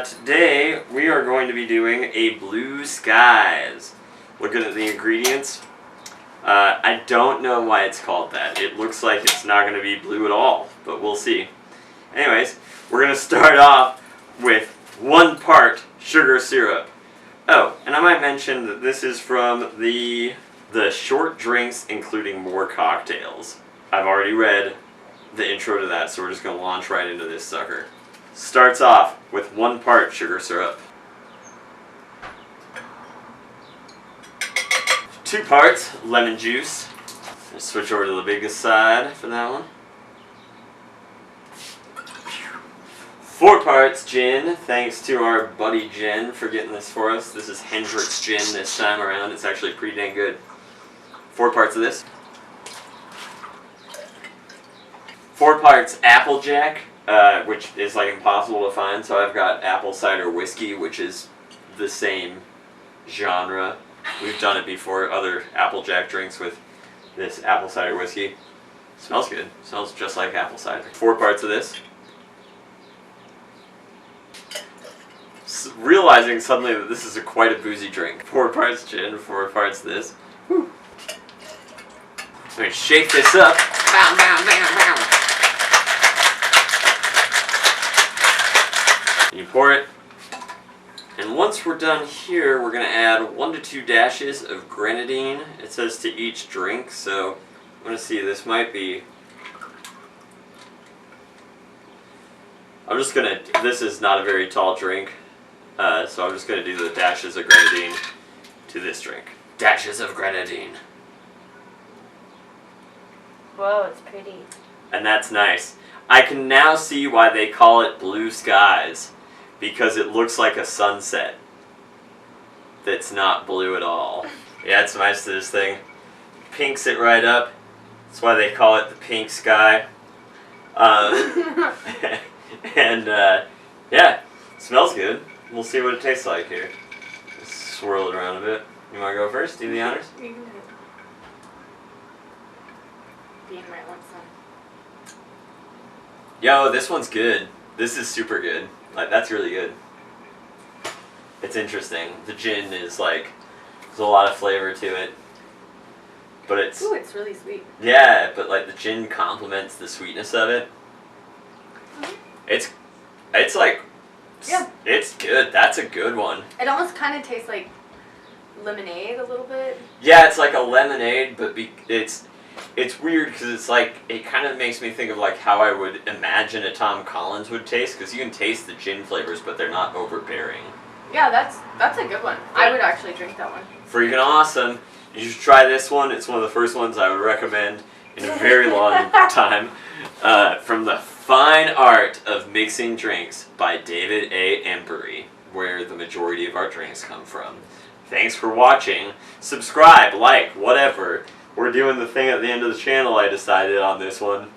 Today we are going to be doing a Blue Skies. Looking at the ingredients, I don't know why it's called that. It looks like it's not going to be blue at all, but we'll see. Anyways, we're going to start off with 1 part sugar syrup. Oh, and I might mention that this is from the short drinks including more cocktails. I've already read the intro to that, so we're just going to launch right into this sucker. Starts off with 1 part sugar syrup. 2 parts lemon juice. Let's switch over to the biggest side for that one. 4 parts gin, thanks to our buddy Jen for getting this for us. This is Hendrick's gin this time around. It's actually pretty dang good. 4 parts of this. 4 parts Applejack, which is like impossible to find, so I've got apple cider whiskey, which is the same genre. We've done it before, other Applejack drinks with this apple cider whiskey. Smells good. Smells just like apple cider. 4 parts of this. Realizing suddenly that this is quite a boozy drink. 4 parts gin, 4 parts this. Whew. I'm going to shake this up. Bow, bow, bow, bow. You pour it. And once we're done here, we're going to add 1 to 2 dashes of grenadine. It says to each drink, so I'm going to see, this might be... this is not a very tall drink, so I'm just going to do the dashes of grenadine to this drink. Dashes of grenadine. Whoa, it's pretty. And that's nice. I can now see why they call it Blue Skies, because it looks like a sunset that's not blue at all. Yeah, it's nice to this thing. Pinks it right up. That's why they call it the pink sky. And yeah, it smells good. We'll see what it tastes like here. Let's swirl it around a bit. You want to go first? Do the honors? You can do it. Being right one side. Yo, this one's good. This is super good. Like, that's really good. It's interesting. The gin is like, there's a lot of flavor to it. But it's... Ooh, it's really sweet. Yeah, but like the gin complements the sweetness of it. Mm-hmm. It's like... Yeah. It's good. That's a good one. It almost kind of tastes like lemonade a little bit. Yeah, it's like a lemonade, but it's weird because it's like, it kind of makes me think of like how I would imagine a Tom Collins would taste, because you can taste the gin flavors, but they're not overbearing. Yeah, that's a good one. Yeah. I would actually drink that one. Freaking awesome. You should try this one. It's one of the first ones I would recommend in a very long time. From the Fine Art of Mixing Drinks by David A. Embry, where the majority of our drinks come from. Thanks for watching. Subscribe, like, whatever. We're doing the thing at the end of the channel I decided on this one.